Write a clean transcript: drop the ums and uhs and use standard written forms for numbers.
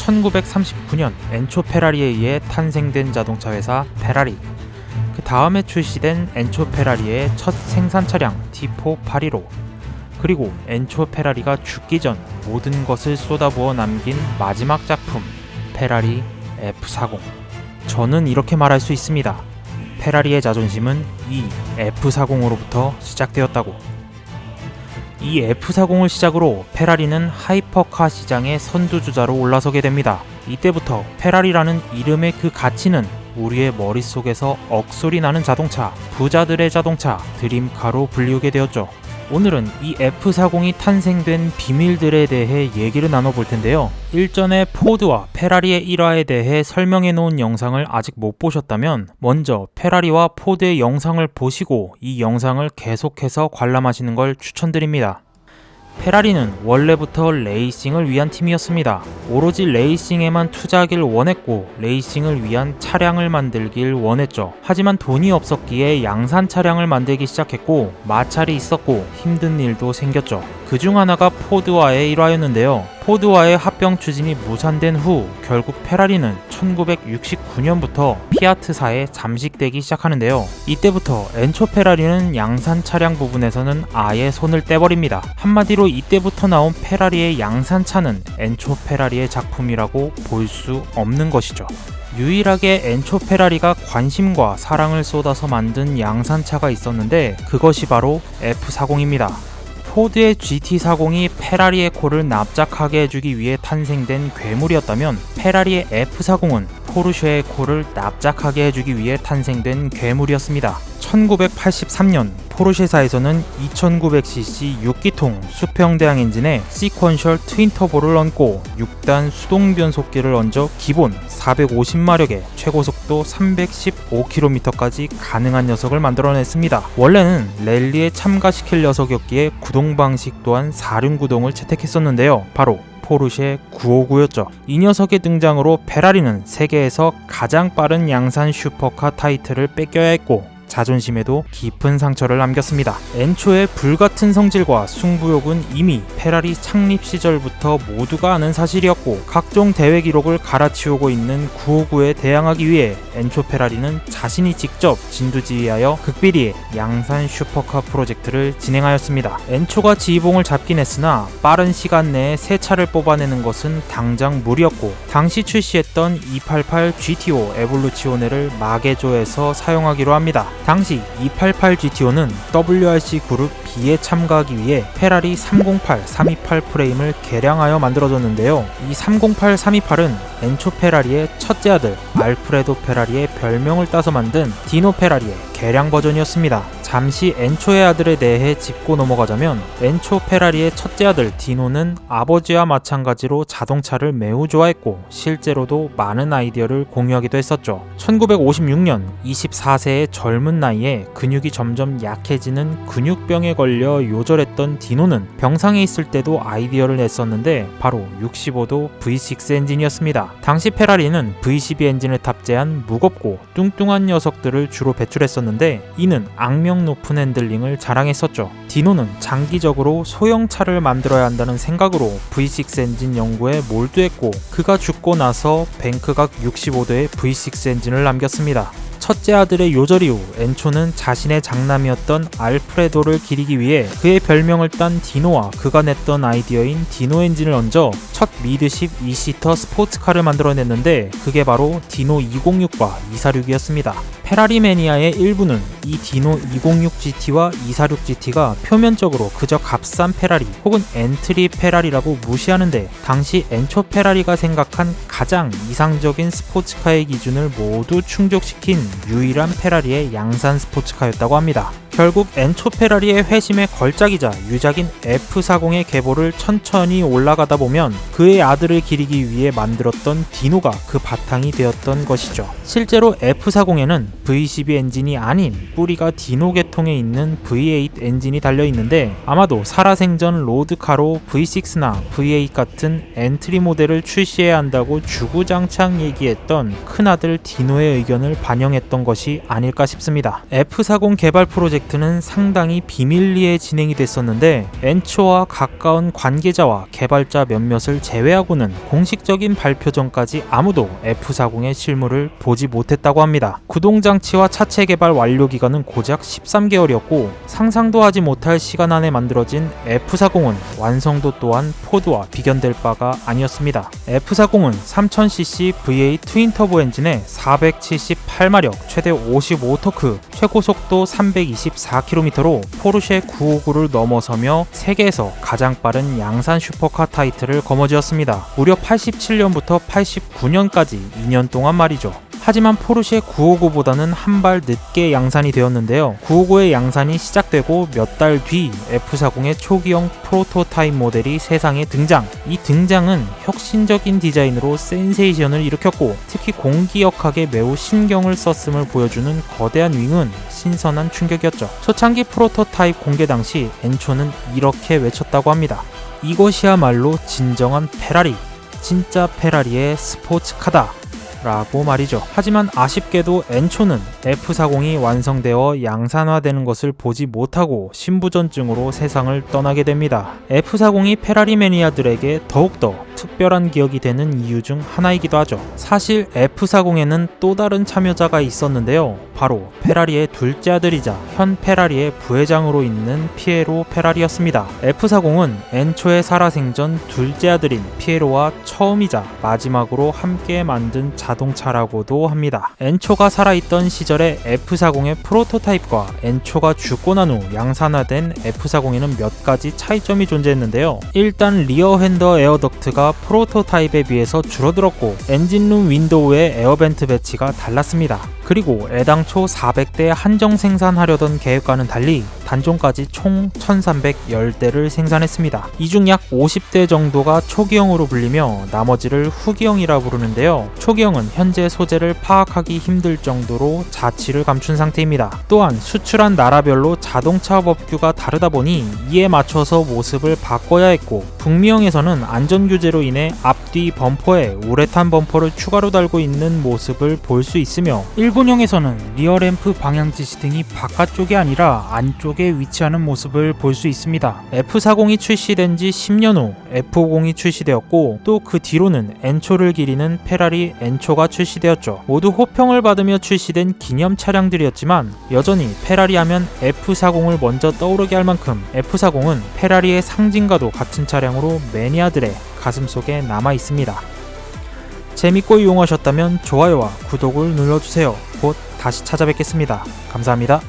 1939년 엔초 페라리에 의해 탄생된 자동차 회사 페라리. 그 다음에 출시된 엔초 페라리의 첫 생산 차량 T4-815, 그리고 엔초 페라리가 죽기 전 모든 것을 쏟아부어 남긴 마지막 작품 페라리 F40. 저는 이렇게 말할 수 있습니다. 페라리의 자존심은 이 F40으로부터 시작되었다고. 이 F40을 시작으로 페라리는 하이퍼카 시장의 선두주자로 올라서게 됩니다. 이때부터 페라리라는 이름의 그 가치는 우리의 머릿속에서 억소리 나는 자동차, 부자들의 자동차, 드림카로 불리우게 되었죠. 오늘은 이 F40이 탄생된 비밀들에 대해 얘기를 나눠볼 텐데요. 일전에 포드와 페라리의 일화에 대해 설명해 놓은 영상을 아직 못 보셨다면 먼저 페라리와 포드의 영상을 보시고 이 영상을 계속해서 관람하시는 걸 추천드립니다. 페라리는 원래부터 레이싱을 위한 팀이었습니다. 오로지 레이싱에만 투자하길 원했고 레이싱을 위한 차량을 만들길 원했죠. 하지만 돈이 없었기에 양산 차량을 만들기 시작했고 마찰이 있었고 힘든 일도 생겼죠. 그중 하나가 포드와의 일화였는데요. 포드와의 합병 추진이 무산된 후 결국 페라리는 1969년부터 피아트사에 잠식되기 시작하는데요. 이때부터 엔초 페라리는 양산 차량 부분에서는 아예 손을 떼버립니다. 한마디로 이때부터 나온 페라리의 양산차는 엔초 페라리의 작품이라고 볼 수 없는 것이죠. 유일하게 엔초 페라리가 관심과 사랑을 쏟아서 만든 양산차가 있었는데 그것이 바로 F40입니다. 포드의 GT40이 페라리의 코를 납작하게 해주기 위해 탄생된 괴물이었다면 페라리의 F40은 포르쉐의 코를 납작하게 해주기 위해 탄생된 괴물이었습니다. 1983년 포르쉐사에서는 2900cc 6기통 수평대항 엔진에 시퀀셜 트윈터보를 얹고 6단 수동 변속기를 얹어 기본 450마력에 최고속도 315km까지 가능한 녀석을 만들어냈습니다. 원래는 랠리에 참가시킬 녀석이었기에 구동 방식 또한 4륜 구동을 채택했었는데요. 바로 포르쉐 959였죠. 이 녀석의 등장으로 페라리는 세계에서 가장 빠른 양산 슈퍼카 타이틀을 뺏겨야 했고 자존심에도 깊은 상처를 남겼습니다. 엔초의 불같은 성질과 승부욕은 이미 페라리 창립 시절부터 모두가 아는 사실이었고 각종 대회 기록을 갈아치우고 있는 959에 대항하기 위해 엔초 페라리는 자신이 직접 진두지휘하여 극비리의 양산 슈퍼카 프로젝트를 진행하였습니다. 엔초가 지휘봉을 잡긴 했으나 빠른 시간 내에 새 차를 뽑아내는 것은 당장 무리였고 당시 출시했던 288 GTO 에볼루치오네를 마게조에서 사용하기로 합니다. 당시 288 GTO는 WRC 그룹 B에 참가하기 위해 페라리 308, 328 프레임을 개량하여 만들어졌는데요. 이 308, 328은 엔초 페라리의 첫째 아들 알프레도 페라리의 별명을 따서 만든 디노 페라리의 개량 버전이었습니다. 잠시 엔초의 아들에 대해 짚고 넘어가자면 엔초 페라리의 첫째 아들 디노는 아버지와 마찬가지로 자동차를 매우 좋아했고 실제로도 많은 아이디어를 공유하기도 했었죠. 1956년 24세의 젊은 나이에 근육이 점점 약해지는 근육병에 걸려 요절했던 디노는 병상에 있을 때도 아이디어를 냈었는데 바로 65도 V6 엔진이었습니다. 당시 페라리는 V12 엔진을 탑재한 무겁고 뚱뚱한 녀석들을 주로 배출했었는데 이는 악명 높은 핸들링을 자랑했었죠. 디노는 장기적으로 소형차를 만들어야 한다는 생각으로 V6 엔진 연구에 몰두했고 그가 죽고 나서 뱅크각 65도의 V6 엔진을 남겼습니다. 첫째 아들의 요절 이후 엔초는 자신의 장남이었던 알프레도를 기리기 위해 그의 별명을 딴 디노와 그가 냈던 아이디어인 디노 엔진을 얹어 첫 미드십 2시터 스포츠카를 만들어냈는데 그게 바로 디노 206과 246이었습니다. 페라리 매니아의 일부는 이 디노 206GT와 246GT가 표면적으로 그저 값싼 페라리 혹은 엔트리 페라리라고 무시하는데 당시 엔초 페라리가 생각한 가장 이상적인 스포츠카의 기준을 모두 충족시킨 유일한 페라리의 양산 스포츠카였다고 합니다. 결국 엔초 페라리의 회심의 걸작이자 유작인 F40의 계보를 천천히 올라가다 보면 그의 아들을 기리기 위해 만들었던 디노가 그 바탕이 되었던 것이죠. 실제로 F40에는 V12 엔진이 아닌 뿌리가 디노 계통에 있는 V8 엔진이 달려있는데 아마도 살아생전 로드카로 V6나 V8 같은 엔트리 모델을 출시해야 한다고 주구장창 얘기했던 큰아들 디노의 의견을 반영했던 것이 아닐까 싶습니다. F40 개발 프로젝트 프로젝트는 상당히 비밀리에 진행이 됐었는데 엔초와 가까운 관계자와 개발자 몇몇을 제외하고는 공식적인 발표 전까지 아무도 F40의 실물을 보지 못했다고 합니다. 구동장치와 차체 개발 완료 기간은 고작 13개월이었고 상상도 하지 못할 시간 안에 만들어진 F40은 완성도 또한 포드와 비견될 바가 아니었습니다. F40은 3000cc V8 트윈터보 엔진에 478마력, 최대 55토크, 최고속도 324km로 포르쉐 959를 넘어서며 세계에서 가장 빠른 양산 슈퍼카 타이틀을 거머쥐었습니다. 무려 87년부터 89년까지 2년 동안 말이죠. 하지만 포르쉐 959보다는 한 발 늦게 양산이 되었는데요. 959의 양산이 시작되고 몇 달 뒤 F40의 초기형 프로토타입 모델이 세상에 등장. 이 등장은 혁신적인 디자인으로 센세이션을 일으켰고 특히 공기역학에 매우 신경을 썼음을 보여주는 거대한 윙은 신선한 충격이었죠. 초창기 프로토타입 공개 당시 엔초는 이렇게 외쳤다고 합니다. 이것이야말로 진정한 페라리, 진짜 페라리의 스포츠카다 라고 말이죠. 하지만 아쉽게도 엔초는 F40이 완성되어 양산화되는 것을 보지 못하고 신부전증으로 세상을 떠나게 됩니다. F40이 페라리 매니아들에게 더욱더 특별한 기억이 되는 이유 중 하나이기도 하죠. 사실 F40에는 또 다른 참여자가 있었는데요. 바로 페라리의 둘째 아들이자 현 페라리의 부회장으로 있는 피에로 페라리였습니다. F40은 엔초의 살아생전 둘째 아들인 피에로와 처음이자 마지막으로 함께 만든 자동차라고도 합니다. 엔초가 살아있던 시절에 F40의 프로토타입과 엔초가 죽고 난 후 양산화된 F40에는 몇 가지 차이점이 존재했는데요. 일단 리어 핸더 에어덕트가 프로토타입에 비해서 줄어들었고 엔진룸 윈도우의 에어벤트 배치가 달랐습니다. 그리고 애당초 400대 한정 생산하려던 계획과는 달리 단종까지 총 1310대를 생산했습니다. 이 중 약 50대 정도가 초기형으로 불리며 나머지를 후기형이라 부르는데요. 초기형은 현재 소재를 파악하기 힘들 정도로 자취를 감춘 상태입니다. 또한 수출한 나라별로 자동차 법규가 다르다 보니 이에 맞춰서 모습을 바꿔야 했고 북미형에서는 안전규제로 인해 앞뒤 범퍼에 우레탄 범퍼를 추가로 달고 있는 모습을 볼 수 있으며 일본형에서는 리어램프 방향지 시등이 바깥쪽이 아니라 안쪽에 위치하는 모습을 볼 수 있습니다. F40이 출시된 지 10년 후 F50이 출시되었고 또 그 뒤로는 엔초를 기리는 페라리 엔초가 출시되었죠. 모두 호평을 받으며 출시된 기념 차량들이었지만 여전히 페라리 하면 F40을 먼저 떠오르게 할 만큼 F40은 페라리의 상징과도 같은 차량으로 매니아들의 가슴속에 남아 있습니다. 재밌고 유용하셨다면 좋아요와 구독을 눌러주세요. 곧 다시 찾아뵙겠습니다. 감사합니다.